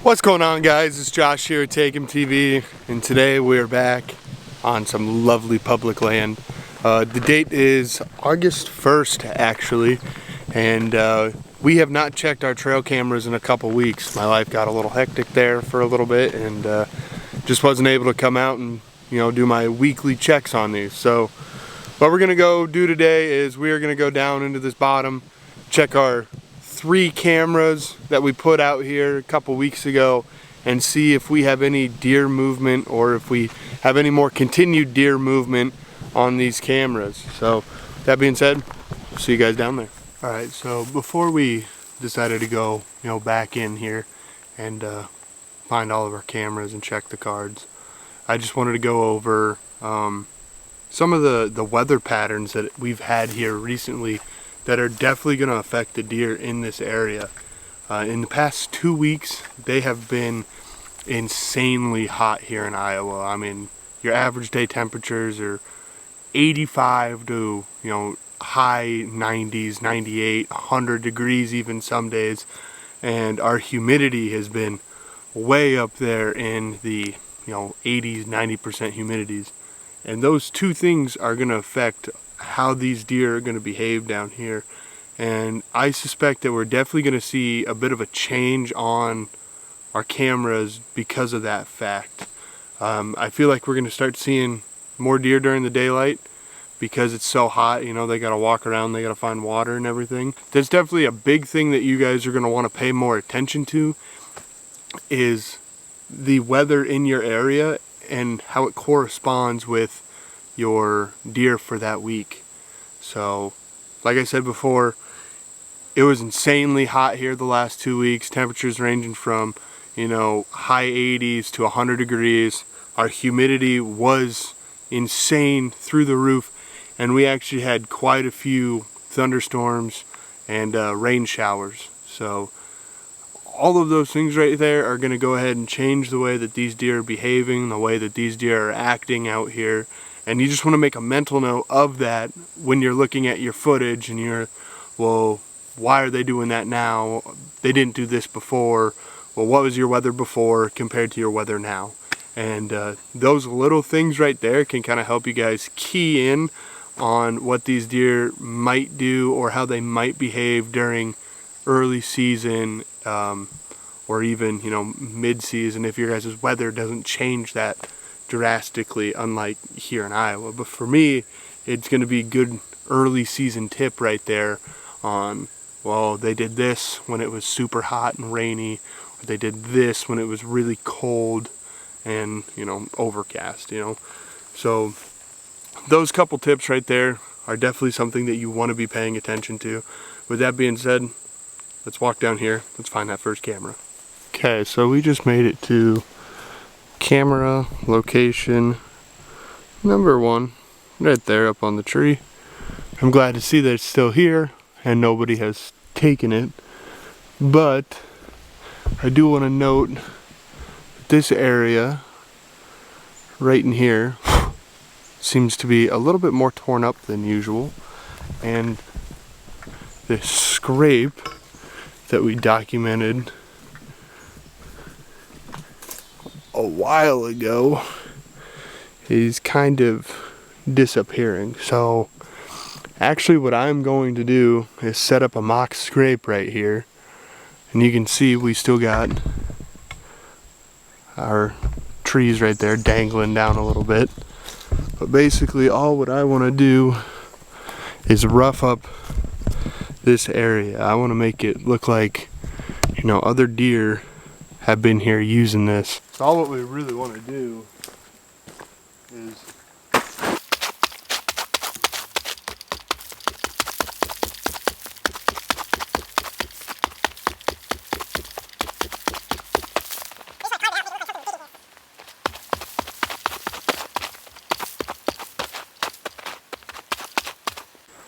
What's going on, guys? It's Josh here at Take 'Em TV, and today we're back on some lovely public land. The date is August 1st actually, and we have not checked our trail cameras in a couple weeks. My life got a little hectic there for a little bit, and just wasn't able to come out and do my weekly checks on these. So what we're gonna go do today is we are gonna go down into this bottom, check our 3 cameras that we put out here a couple weeks ago, and see if we have any deer movement or if we have any more continued deer movement on these cameras. So that being said, see you guys down there. Alright, so before we decided to go back in here and find all of our cameras and check the cards, I just wanted to go over some of the weather patterns that we've had here recently that are definitely going to affect the deer in this area. In the past 2 weeks, they have been insanely hot here in Iowa. I mean, your average day temperatures are 85 to high 90s, 98, 100 degrees even some days, and our humidity has been way up there in the 80s, 90% humidities. And those two things are going to affect how these deer are going to behave down here, and I suspect that we're definitely going to see a bit of a change on our cameras because of that fact. I feel like we're going to start seeing more deer during the daylight because it's so hot. They got to walk around, they got to find water and everything. That's definitely a big thing that you guys are going to want to pay more attention to, is the weather in your area and how it corresponds with your deer for that week. So like I said before, it was insanely hot here the last 2 weeks. Temperatures ranging from high 80s to 100 degrees. Our humidity was insane through the roof, and we actually had quite a few thunderstorms and rain showers. So all of those things right there are going to go ahead and change the way that these deer are behaving, the way that these deer are acting out here. And you just want to make a mental note of that when you're looking at your footage and you're, well, why are they doing that now? They didn't do this before. Well, what was your weather before compared to your weather now? And those little things right there can kind of help you guys key in on what these deer might do or how they might behave during early season or even mid-season if your guys' weather doesn't change that drastically, unlike here in Iowa. But for me, it's going to be a good early season tip right there on, well, they did this when it was super hot and rainy, or they did this when it was really cold and overcast. So those couple tips right there are definitely something that you want to be paying attention to. With that being said, let's walk down here, let's find that first camera. Okay, so we just made it to camera location number 1, right there up on the tree. I'm glad to see that it's still here and nobody has taken it, but I do want to note this area right in here seems to be a little bit more torn up than usual, and this scrape that we documented a while ago is kind of disappearing. So actually what I'm going to do is set up a mock scrape right here, and you can see we still got our trees right there dangling down a little bit. But basically all what I want to do is rough up this area. I want to make it look like other deer have been here using this. So all what we really want to do is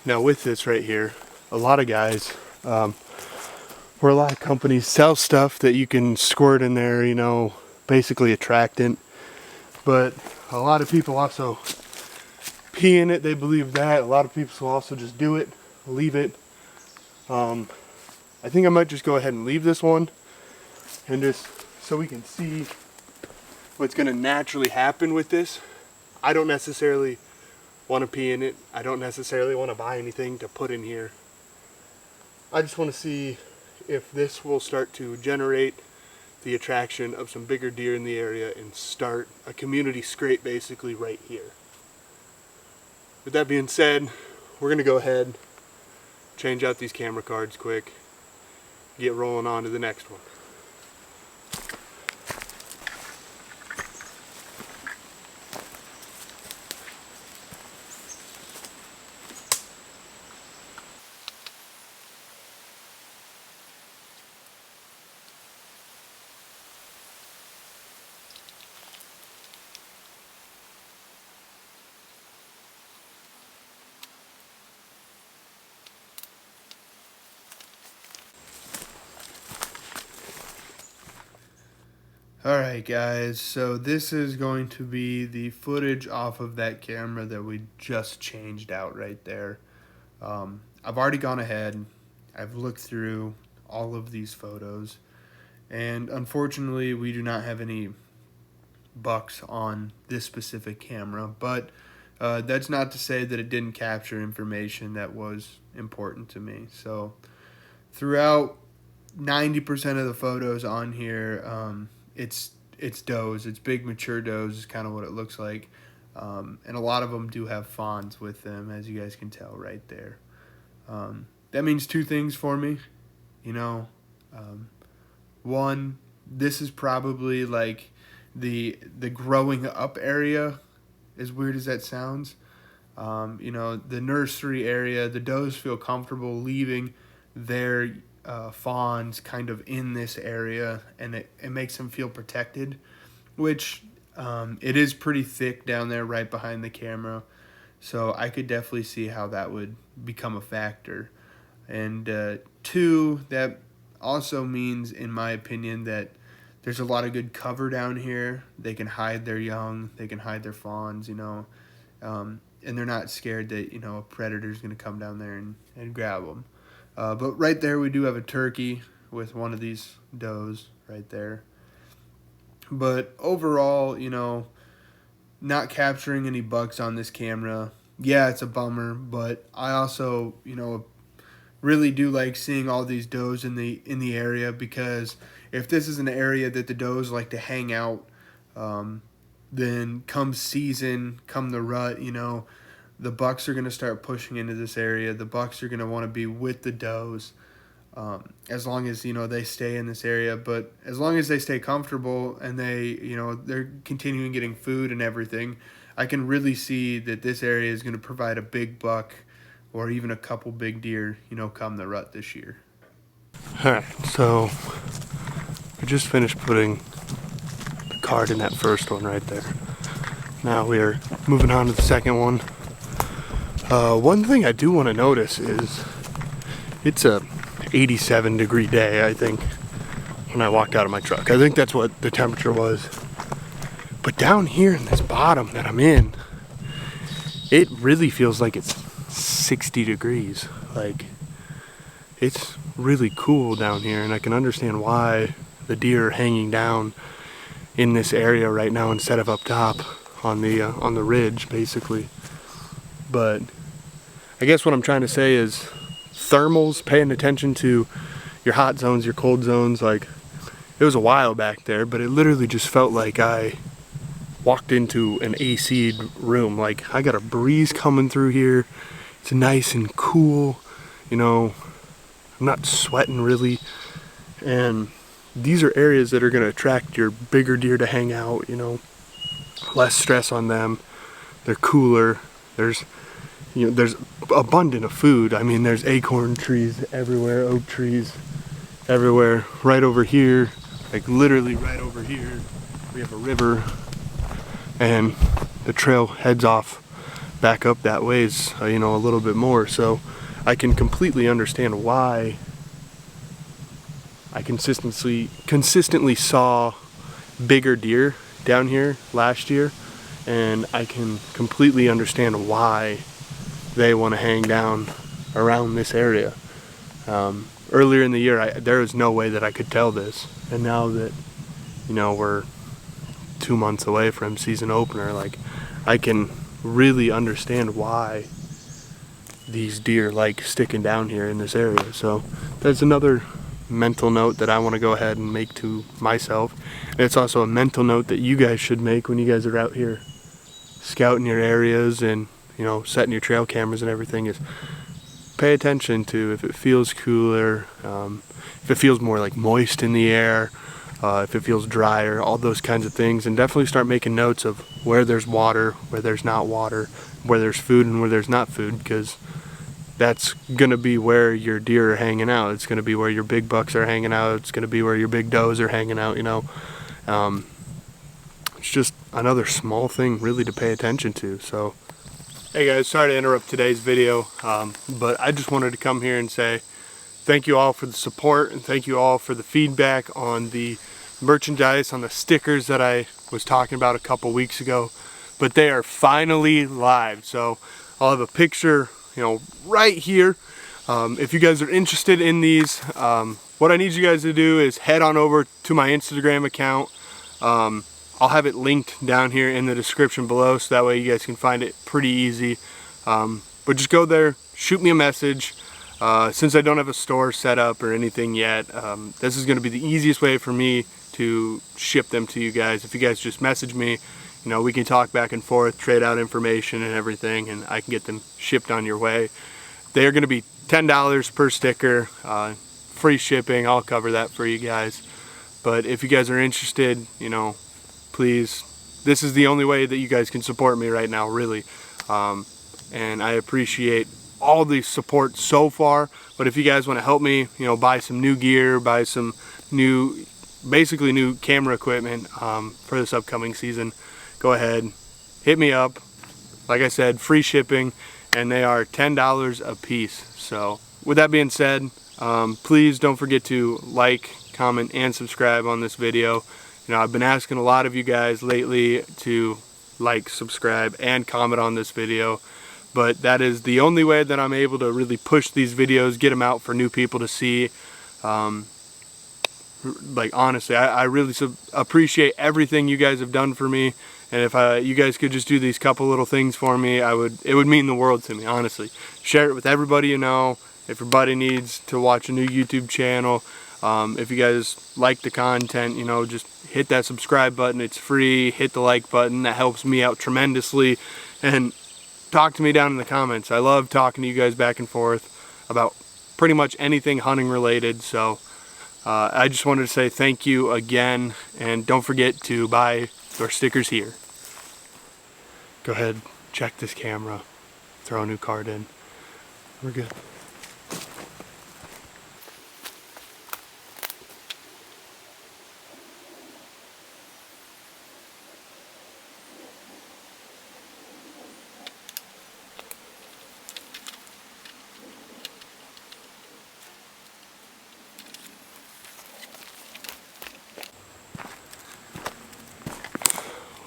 now with this right here, a lot of guys where a lot of companies sell stuff that you can squirt in there, basically attractant. But a lot of people also pee in it. They believe that. A lot of people will also just do it, leave it. I think I might just go ahead and leave this one and just so we can see what's going to naturally happen with this. I don't necessarily want to pee in it. I don't necessarily want to buy anything to put in here. I just want to see if this will start to generate the attraction of some bigger deer in the area and start a community scrape basically right here. With that being said, we're going to go ahead, change out these camera cards quick, get rolling on to the next one. Alright guys, so this is going to be the footage off of that camera that we just changed out right there. I've already gone ahead, I've looked through all of these photos, and unfortunately we do not have any bucks on this specific camera, but that's not to say that it didn't capture information that was important to me. So throughout 90% of the photos on here, it's does, it's big mature does is kind of what it looks like, and a lot of them do have fawns with them, as you guys can tell right there. That means two things for me, you know. One, this is probably like the growing up area, as weird as that sounds. You know, the nursery area, the does feel comfortable leaving their fawns kind of in this area, and it makes them feel protected, which it is pretty thick down there right behind the camera, so I could definitely see how that would become a factor. And two, that also means, in my opinion, that there's a lot of good cover down here. They can hide their young, they can hide their fawns, you know, and they're not scared that, you know, a predator's going to come down there and grab them. But right there we do have a turkey with one of these does right there. But overall, you know, not capturing any bucks on this camera, yeah, it's a bummer, but I also, you know, really do like seeing all these does in the area, because if this is an area that the does like to hang out, then come season, come the rut, you know, the bucks are going to start pushing into this area. The bucks are going to want to be with the does, as long as, you know, they stay in this area. But as long as they stay comfortable and they, you know, they're continuing getting food and everything, I can really see that this area is going to provide a big buck or even a couple big deer, you know, come the rut this year. Alright, so we just finished putting the card in that first one right there. Now we're moving on to the second one. One thing I do want to notice is it's a 87-degree day, I think, when I walked out of my truck. I think that's what the temperature was. But down here in this bottom that I'm in, it really feels like it's 60 degrees. Like, it's really cool down here, and I can understand why the deer are hanging down in this area right now instead of up top on the ridge, basically. But I guess what I'm trying to say is thermals, paying attention to your hot zones, your cold zones. Like, it was a while back there, but it literally just felt like I walked into an AC'd room. Like, I got a breeze coming through here. It's nice and cool, you know, I'm not sweating really. And these are areas that are going to attract your bigger deer to hang out, you know, less stress on them. They're cooler. There's, you know, there's abundant of food. I mean, there's acorn trees everywhere, oak trees everywhere. Right over here, like literally right over here, we have a river, and the trail heads off back up that ways, you know, a little bit more. So I can completely understand why I consistently saw bigger deer down here last year, and I can completely understand why they want to hang down around this area. Earlier in the year, there was no way that I could tell this, and now that you know, we're 2 months away from season opener, like I can really understand why these deer like sticking down here in this area. So that's another mental note that I want to go ahead and make to myself. And it's also a mental note that you guys should make when you guys are out here scouting your areas and, you know, setting your trail cameras and everything, is pay attention to if it feels cooler, if it feels more like moist in the air, if it feels drier, all those kinds of things. And definitely start making notes of where there's water, where there's not water, where there's food and where there's not food, because that's going to be where your deer are hanging out. It's going to be where your big bucks are hanging out. It's going to be where your big does are hanging out, you know. It's just another small thing really to pay attention to. So, hey guys, sorry to interrupt today's video, but I just wanted to come here and say thank you all for the support, and thank you all for the feedback on the merchandise, on the stickers that I was talking about a couple weeks ago. But they are finally live, so I'll have a picture, you know, right here. If you guys are interested in these, what I need you guys to do is head on over to my Instagram account. I'll have it linked down here in the description below, so that way you guys can find it pretty easy. But just go there, shoot me a message. Since I don't have a store set up or anything yet, this is going to be the easiest way for me to ship them to you guys. If you guys just message me, you know, we can talk back and forth, trade out information and everything, and I can get them shipped on your way. They are going to be $10 per sticker, free shipping. I'll cover that for you guys. But if you guys are interested, you know, please, this is the only way that you guys can support me right now, really. And I appreciate all the support so far. But if you guys want to help me, you know, buy some new gear, buy some new, basically new camera equipment for this upcoming season, go ahead, hit me up. Like I said, free shipping, and they are $10 a piece. So with that being said, please don't forget to like, comment, and subscribe on this video. You know, I've been asking a lot of you guys lately to like, subscribe, and comment on this video, but that is the only way that I'm able to really push these videos, get them out for new people to see. Like, honestly, I really appreciate everything you guys have done for me, and if you guys could just do these couple little things for me, it would mean the world to me, honestly. Share it with everybody you know. If your buddy needs to watch a new YouTube channel, if you guys like the content, you know, just hit that subscribe button. It's free. Hit the like button. That helps me out tremendously. And talk to me down in the comments. I love talking to you guys back and forth about pretty much anything hunting related. So I just wanted to say thank you again, and don't forget to buy your stickers here. Go ahead, check this camera, throw a new card in. We're good.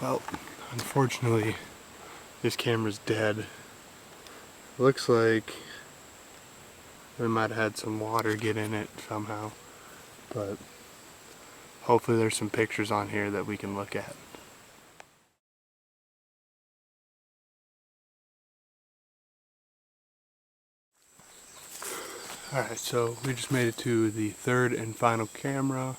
Well, unfortunately, this camera's dead. Looks like we might have had some water get in it somehow, but hopefully there's some pictures on here that we can look at. Alright, so we just made it to the third and final camera.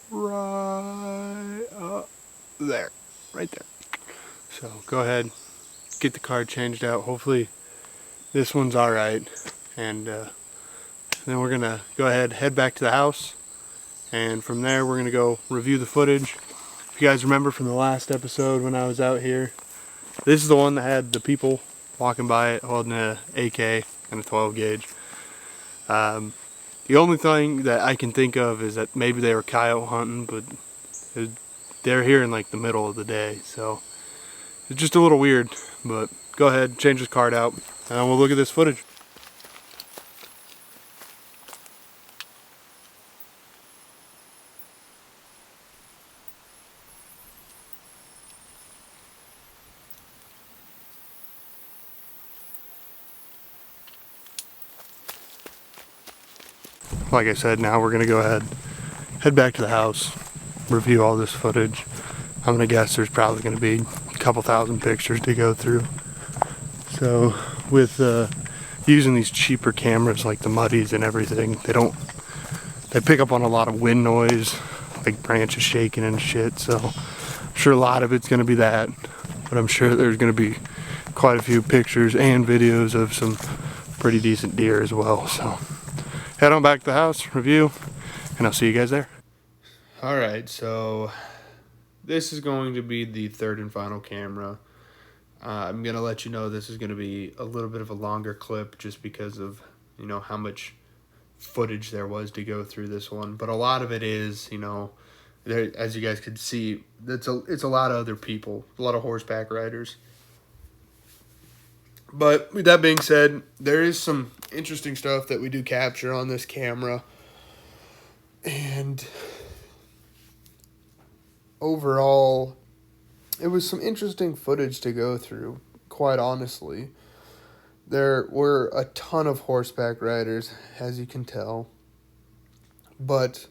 Right up there. Right there. So go ahead, get the card changed out. Hopefully this one's alright. And then we're going to go ahead, head back to the house. And from there we're going to go review the footage. If you guys remember from the last episode when I was out here, this is the one that had the people walking by it holding an AK and a 12 gauge. The only thing that I can think of is that maybe they were coyote hunting, but they're here in like the middle of the day, so it's just a little weird. But go ahead, change this card out, and we'll look at this footage. Like I said, now we're gonna go ahead, head back to the house, review all this footage. I'm gonna guess there's probably gonna be a couple thousand pictures to go through. So with using these cheaper cameras like the Muddies and everything, they pick up on a lot of wind noise, like branches shaking and shit. So I'm sure a lot of it's gonna be that, but I'm sure there's gonna be quite a few pictures and videos of some pretty decent deer as well. So head on back to the house, review, and I'll see you guys there. All right, so this is going to be the third and final camera. I'm gonna let you know this is gonna be a little bit of a longer clip just because of, you know, how much footage there was to go through this one. But a lot of it is, you know, there, as you guys could see, it's a lot of other people, a lot of horseback riders. But with that being said, there is some interesting stuff that we do capture on this camera. And overall, it was some interesting footage to go through, quite honestly. There were a ton of horseback riders, as you can tell. But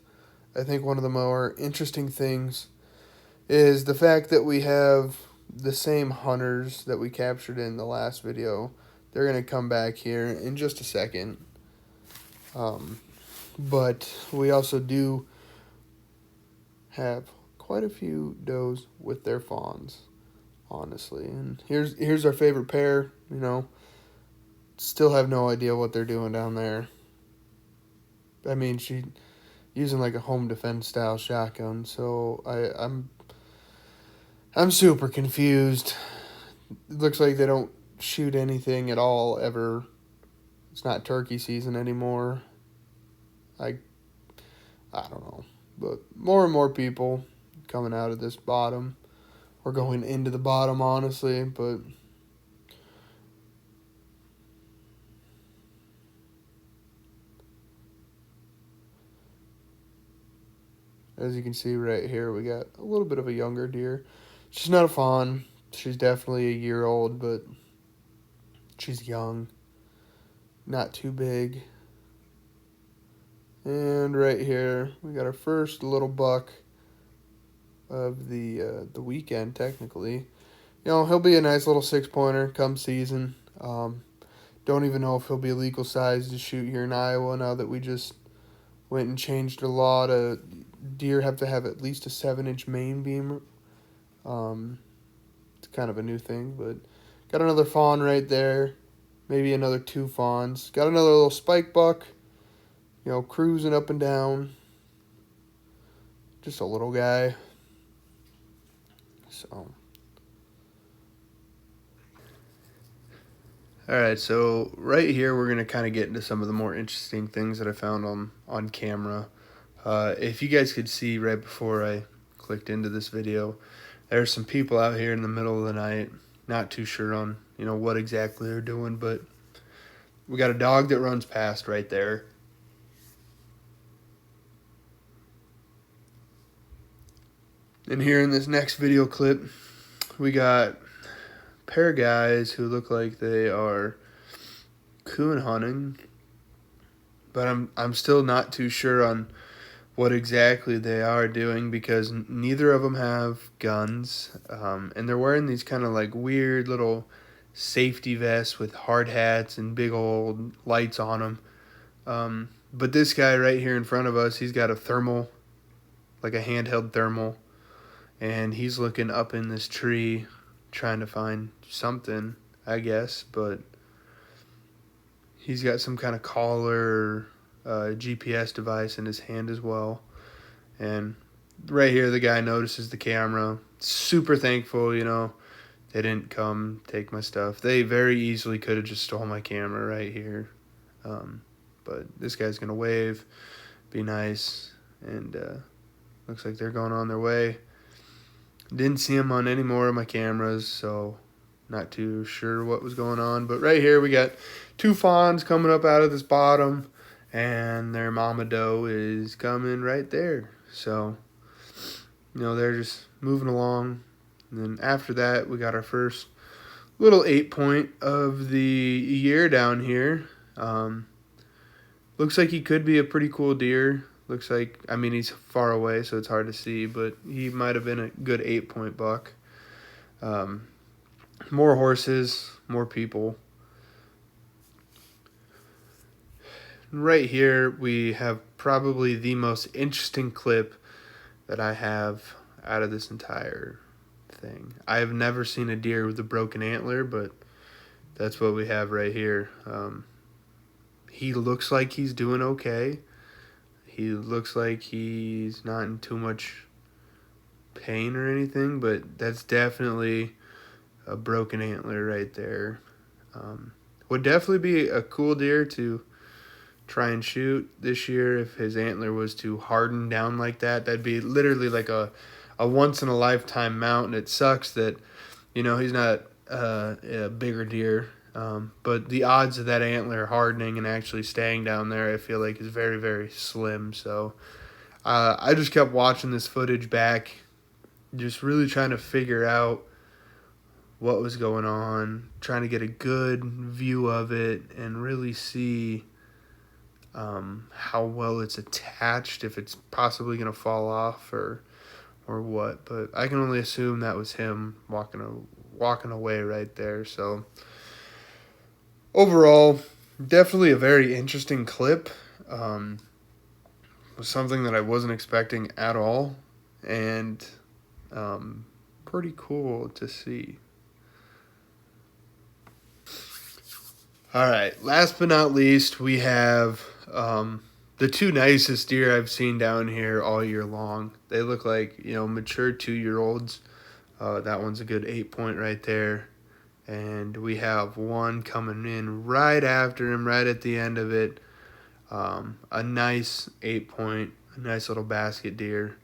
I think one of the more interesting things is the fact that we have the same hunters that we captured in the last video. They're going to come back here in just a second. But we also do have quite a few does with their fawns, honestly. And here's our favorite pair, you know. Still have no idea what they're doing down there. I mean, she using like a home defense style shotgun, so I'm super confused. It looks like they don't shoot anything at all ever. It's not turkey season anymore. I don't know. But more and more people coming out of this bottom, or going into the bottom, honestly. But as you can see right here, we got a little bit of a younger deer. She's not a fawn. She's definitely a year old, but she's young. Not too big. And right here, we got our first little buck of the weekend, technically. You know, he'll be a nice little 6-pointer come season. Don't even know if he'll be legal size to shoot here in Iowa now that we just went and changed the law to deer have to have at least a 7-inch main beam. It's kind of a new thing, but got another fawn right there. Maybe another 2 fawns. Got another little spike buck, you know, cruising up and down. Just a little guy. So. Alright, so right here we're going to kind of get into some of the more interesting things that I found on camera. If you guys could see right before I clicked into this video, there's some people out here in the middle of the night, not too sure on, you know, what exactly they're doing, but we got a dog that runs past right there. And here in this next video clip, we got a pair of guys who look like they are coon hunting, but I'm still not too sure on what exactly they are doing because neither of them have guns, and they're wearing these kind of like weird little safety vests with hard hats and big old lights on them. But this guy right here in front of us, he's got a thermal, like a handheld thermal, and he's looking up in this tree trying to find something, I guess, but he's got some kind of collar or GPS device in his hand as well. And right here, the guy notices the camera. Super thankful, you know, they didn't come take my stuff. They very easily could have just stole my camera right here. But this guy's going to wave, be nice, and looks like they're going on their way. Didn't see him on any more of my cameras, so not too sure what was going on. But right here we got 2 fawns coming up out of this bottom, and their mama doe is coming right there. So, you know, they're just moving along. And then after that, we got our first little 8-point of the year down here. Looks like he could be a pretty cool deer. Looks like, I mean, he's far away, so it's hard to see, but he might have been a good 8-point buck. More horses, more people. Right here, we have probably the most interesting clip that I have out of this entire thing. I have never seen a deer with a broken antler, but that's what we have right here. He looks like he's doing okay. He looks like he's not in too much pain or anything, but that's definitely a broken antler right there. Would definitely be a cool deer to try and shoot this year if his antler was to harden down like that. That'd be literally like a once in a lifetime mount, and it sucks that, you know, he's not a bigger deer. But the odds of that antler hardening and actually staying down there, I feel like, is very, very slim. So I just kept watching this footage back, just really trying to figure out what was going on, trying to get a good view of it and really see how well it's attached, if it's possibly going to fall off or what. But I can only assume that was him walking away right there. So overall, definitely a very interesting clip. Was something that I wasn't expecting at all, and pretty cool to see. All right, last but not least, we have the two nicest deer I've seen down here all year long. They look like, you know, mature 2-year-olds. That one's a good 8-point right there. And we have one coming in right after him, right at the end of it. A nice 8-point, a nice little basket deer.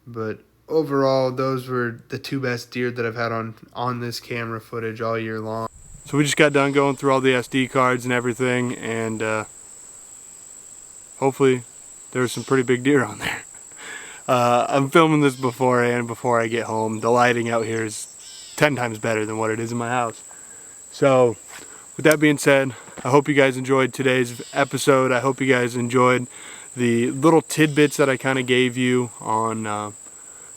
But overall, those were the two best deer that I've had on this camera footage all year long. So we just got done going through all the SD cards and everything, and hopefully there was some pretty big deer on there. I'm filming this beforehand, before I get home. The lighting out here is 10 times better than what it is in my house. So with that being said, I hope you guys enjoyed today's episode. I hope you guys enjoyed the little tidbits that I kind of gave you on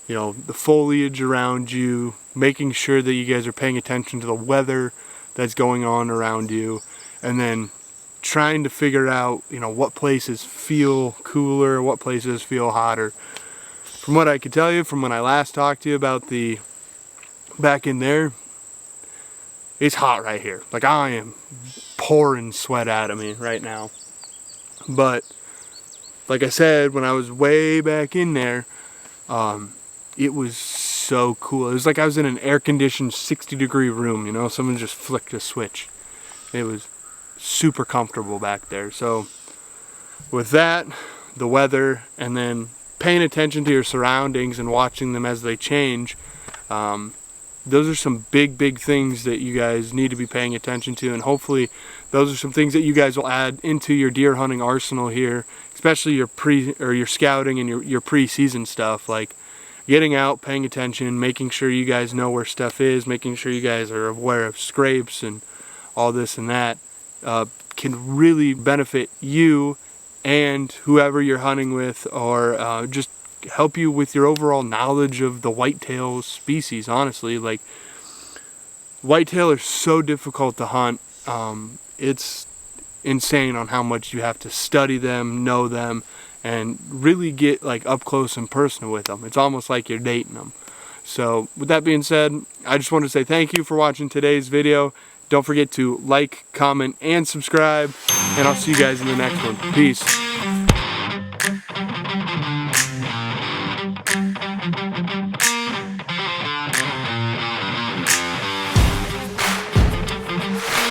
you know, the foliage around you, making sure that you guys are paying attention to the weather that's going on around you, and then trying to figure out, you know, what places feel cooler, what places feel hotter. From what I could tell you, from when I last talked to you about the back in there, it's hot right here. Like, I am pouring sweat out of me right now. But like I said, when I was way back in there, it was so cool. It was like I was in an air-conditioned 60-degree room, you know, someone just flicked a switch. It was super comfortable back there. So with that, the weather, and then paying attention to your surroundings and watching them as they change, those are some big things that you guys need to be paying attention to, and hopefully those are some things that you guys will add into your deer hunting arsenal here, especially your scouting and your pre-season stuff, like getting out, paying attention, making sure you guys know where stuff is, making sure you guys are aware of scrapes and all this and that, can really benefit you and whoever you're hunting with, or just help you with your overall knowledge of the whitetail species. Honestly, like, whitetail are so difficult to hunt. It's insane on how much you have to study them, know them, and really get like up close and personal with them. It's almost like you're dating them. So with that being said, I just want to say thank you for watching today's video. Don't forget to like, comment, and subscribe, and I'll see you guys in the next one. Peace.